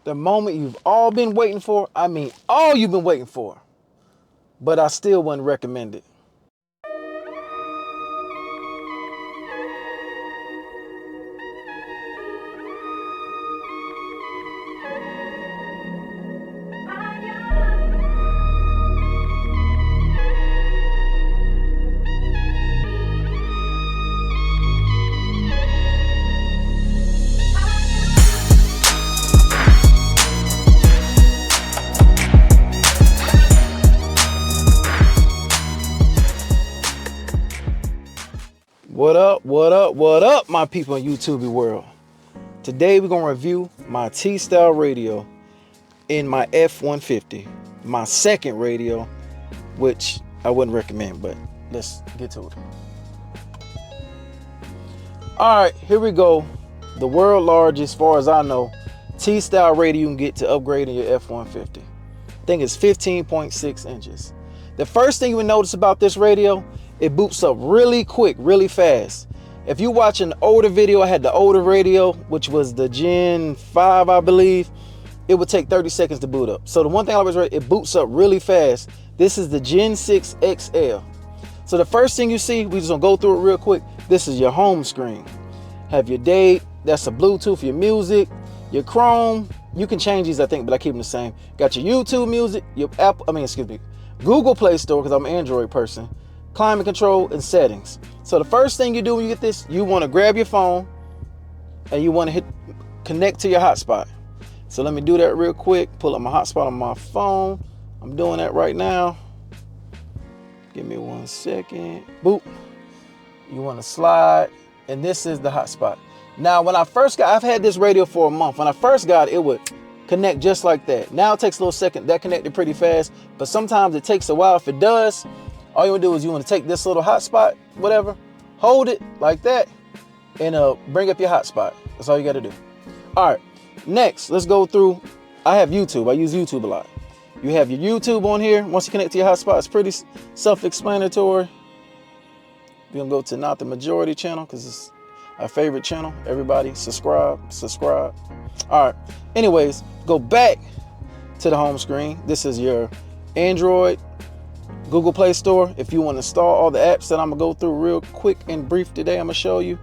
The moment you've all been waiting for. I mean, all you've been waiting for. But I still wouldn't recommend it. What up, what up, what up, my people in YouTube world? Today we're going to review my T-Style radio in my F-150. My second radio, which I wouldn't recommend, but let's get to it. Alright, here we go. The world largest, as far as I know, T-Style radio you can get to upgrade in your F-150. I think it's 15.6 inches. The first thing you would notice about this radio, it boots up really quick, really fast. If you watch an older video, I had the older radio, which was the Gen 5, I believe. It would take 30 seconds to boot up. So the one thing I always read, it boots up really fast. This is the Gen 6 XL. So the first thing you see, we just gonna go through it real quick. This is your home screen. Have your date, that's a Bluetooth, your music, your Chrome. You can change these, I think, but I keep them the same. Got your YouTube music, your Google Play Store, because I'm an Android person. Climate control and settings. So the first thing you do when you get this, you want to grab your phone and you want to hit connect to your hotspot. So let me do that real quick. Pull up my hotspot on my phone. I'm doing that right now. Give me 1 second. Boop. You want to slide, and this is the hotspot. Now, when I first got, I've had this radio for a month. When I first got it, it would connect just like that. Now it takes a little second. That connected pretty fast, but sometimes it takes a while. If it does, all you want to do is you want to take this little hotspot, whatever, hold it like that, and bring up your hotspot. That's all you got to do. All right, next, let's go through. I have YouTube. I use YouTube a lot. You have your YouTube on here. Once you connect to your hotspot, it's pretty self-explanatory. We're going to go to not the majority channel because it's our favorite channel. Everybody subscribe. All right, anyways, go back to the home screen. This is your Android Google Play Store. If you want to install all the apps that I'm gonna go through real quick and brief today, I'm gonna show you.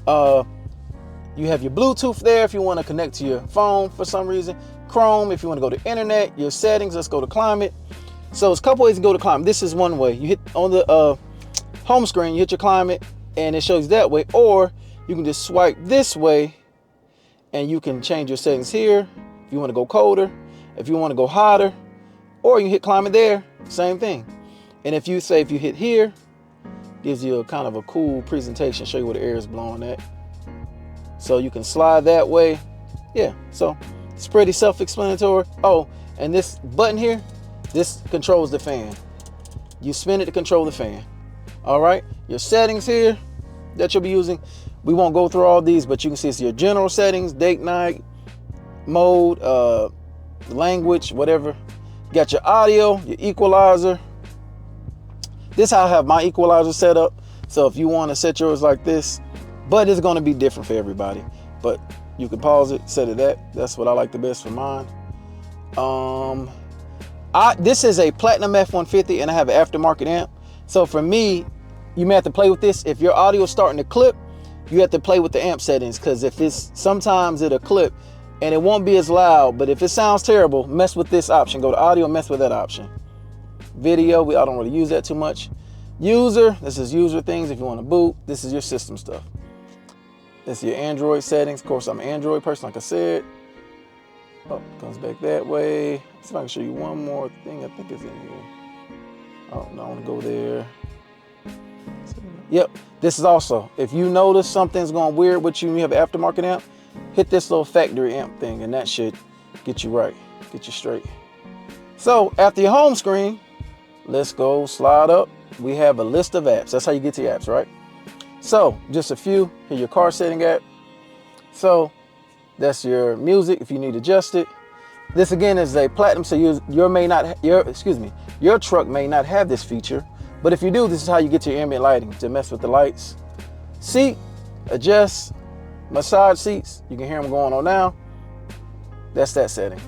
You have your Bluetooth there if you want to connect to your phone for some reason. Chrome if you want to go to internet. Your settings, let's go to climate. So there's a couple ways to go to climate. This is one way. You hit on the home screen, you hit your climate, and it shows you that way. Or you can just swipe this way, and you can change your settings here. If you want to go colder, if you want to go hotter, or you can hit climate there, same thing. And if you hit here, gives you a kind of a cool presentation, show you where the air is blowing at. So you can slide that way. Yeah, so it's pretty self-explanatory. Oh, and this button here, this controls the fan. You spin it to control the fan. All right, your settings here that you'll be using. We won't go through all these, but you can see it's your general settings, date, night, mode, language, whatever. You got your audio, your equalizer. This is how I have my equalizer set up. So if you want to set yours like this, but it's going to be different for everybody. But you can pause it, set it that. That's what I like the best for mine. This is a Platinum F-150 and I have an aftermarket amp. So for me, you may have to play with this. If your audio is starting to clip, you have to play with the amp settings, because if it's sometimes it'll clip and it won't be as loud. But if it sounds terrible, mess with this option. Go to audio, mess with that option. Video, I don't really use that too much. User, this is user things if you want to boot. This is your system stuff. This is your Android settings. Of course, I'm an Android person, like I said. Oh, comes back that way. See if I can show you one more thing I think is in here. Oh, no, I want to go there. Yep, this is also, if you notice something's going weird with you and you have an aftermarket amp, hit this little factory amp thing and that should get you right, get you straight. So after your home screen, let's go slide up. We have a list of apps. That's how you get to your apps, right? So just a few. Here, your car setting app. So that's your music if you need to adjust it. This again is a platinum, so your truck may not have this feature, but if you do, this is how you get to your ambient lighting to mess with the lights. Seat, adjust, massage seats. You can hear them going on now. That's that setting.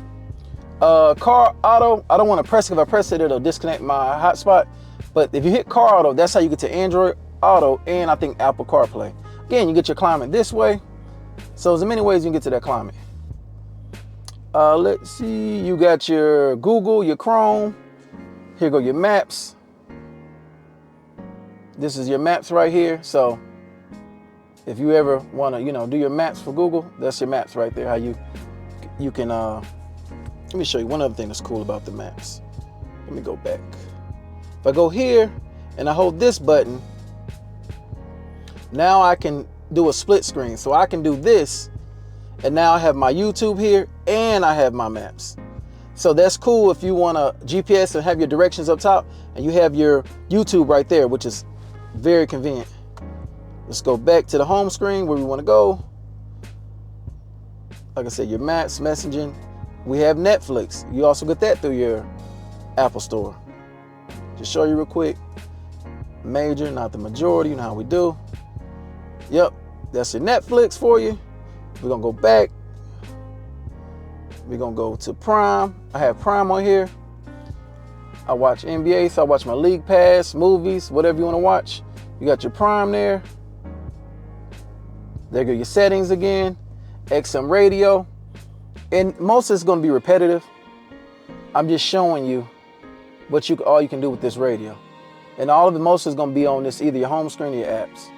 Car auto, I don't want to press it. If I press it, it'll disconnect my hotspot. But if you hit car auto, that's how you get to Android Auto and I think Apple CarPlay. Again, you get your climate this way. So there's many ways you can get to that climate. Let's see, you got your Google, your Chrome. Here go your maps. This is your maps right here. So if you ever want to, do your maps for Google, that's your maps right there. How you can, let me show you one other thing that's cool about the maps. Let me go back. If I go here and I hold this button, now I can do a split screen. So I can do this, and now I have my YouTube here and I have my maps. So that's cool if you want to GPS and have your directions up top, and you have your YouTube right there, which is very convenient. Let's go back to the home screen where we want to go. Like I said, your maps, messaging. We have Netflix. You also get that through your Apple Store. Just show you real quick. Major, not the majority. You know how we do. Yep, that's your Netflix for you. We're gonna go back. We're gonna go to Prime. I have Prime on here. I watch NBA, so I watch my League Pass, movies, whatever you want to watch. You got your Prime there. There go your settings again. XM radio. And most of it's going to be repetitive. I'm just showing you all you can do with this radio. And all of it, most is going to be on this, either your home screen or your apps.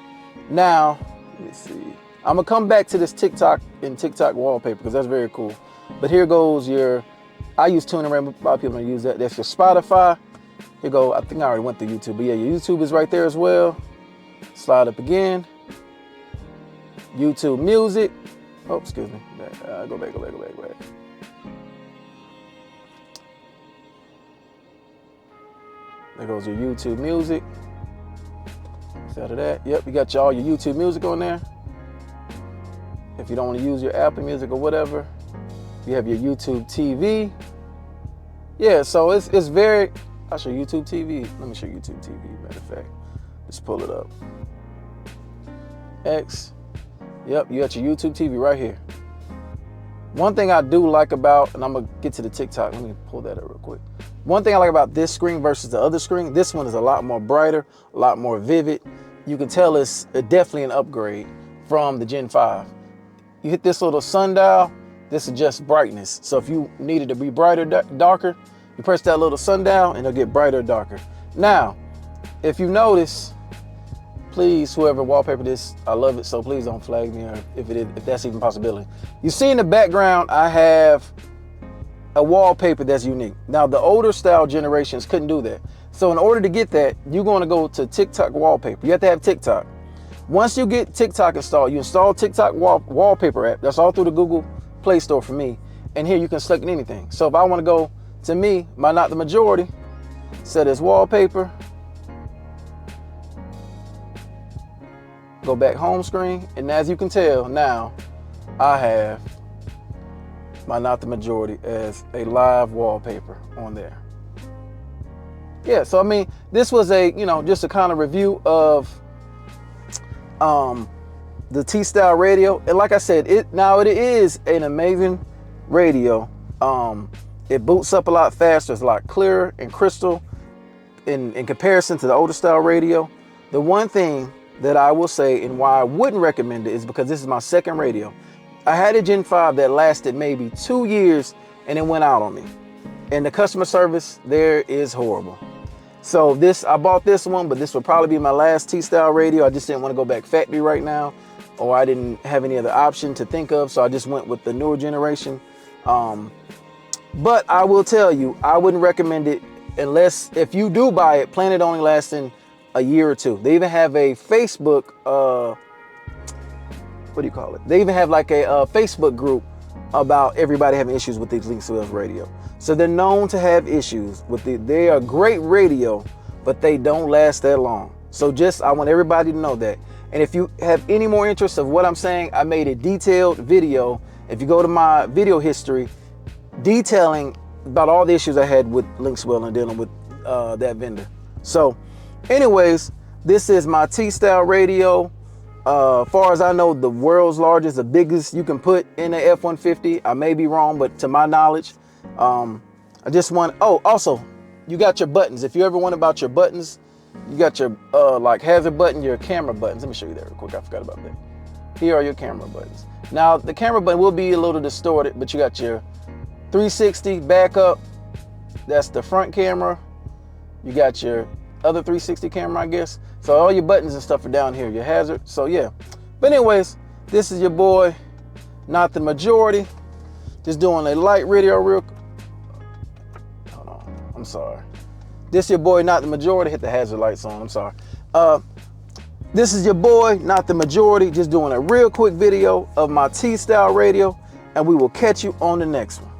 Now, let me see. I'm going to come back to this TikTok and TikTok wallpaper because that's very cool. But here goes I use TuneIn, a lot of people don't use that. That's your Spotify. Here go, I think I already went through YouTube. But yeah, your YouTube is right there as well. Slide up again. YouTube music. Oh, excuse me. Go back. There goes your YouTube music. Instead of that, yep, you got all your YouTube music on there. If you don't want to use your Apple Music or whatever, you have your YouTube TV. Yeah, so it's very. I'll show YouTube TV. Let me show YouTube TV. Matter of fact, let's pull it up. X. Yep, you got your YouTube TV right here. One thing I do like about, and I'm gonna get to the TikTok. Let me pull that up real quick. One thing I like about this screen versus the other screen, this one is a lot more brighter, a lot more vivid. You can tell it's definitely an upgrade from the Gen 5. You hit this little sundial, this adjusts brightness. So if you need it to be brighter, darker, you press that little sundial and it'll get brighter or darker. Now, if you notice, please, whoever wallpapered this, I love it, so please don't flag me, or if that's even a possibility. You see in the background, I have a wallpaper that's unique. Now, the older style generations couldn't do that. So in order to get that, you're going to go to TikTok wallpaper. You have to have TikTok. Once you get TikTok installed, you install TikTok wallpaper app. That's all through the Google Play Store for me. And here you can select anything. So if I want to go to me, my not the majority, set as wallpaper. Go back home screen, and as you can tell now, I have my not the majority as a live wallpaper on there. Yeah, so I mean, this was just a kind of review of the T-Style radio. And like I said, it is an amazing radio. It boots up a lot faster, it's a lot clearer and crystal in comparison to the older style radio. The one thing that I will say and why I wouldn't recommend it is because this is my second radio. I had a Gen 5 that lasted maybe 2 years and it went out on me. And the customer service there is horrible. So I bought this one, but this will probably be my last T-Style radio. I just didn't want to go back factory right now, or I didn't have any other option to think of. So I just went with the newer generation. But I will tell you, I wouldn't recommend it unless, if you do buy it, plan it only lasting a year or two. They even have a Facebook, what do you call it? They even have like a Facebook group about everybody having issues with these Linkswell radio. So they're known to have issues with they are great radio, but they don't last that long. So I want everybody to know that. And if you have any more interest of what I'm saying, I made a detailed video. If you go to my video history, detailing about all the issues I had with Linkswell and dealing with that vendor. So anyways, this is my T-Style radio. Far as I know, the world's largest, the biggest you can put in a F-150. I may be wrong, but to my knowledge, I just want, oh, also, you got your buttons. If you ever wonder about your buttons, you got your like hazard button, your camera buttons. Let me show you that real quick. I forgot about that. Here are your camera buttons. Now, the camera button will be a little distorted, but you got your 360 backup. That's the front camera. You got your other 360 camera, I guess. So all your buttons and stuff are down here, your hazard. So yeah. But anyways, this is your boy, Not the Majority. Just doing a light video real. Hold on, I'm sorry. This is your boy, Not the Majority. Hit the hazard lights on, I'm sorry. This is your boy, Not the Majority. Just doing a real quick video of my T-Style radio, and we will catch you on the next one.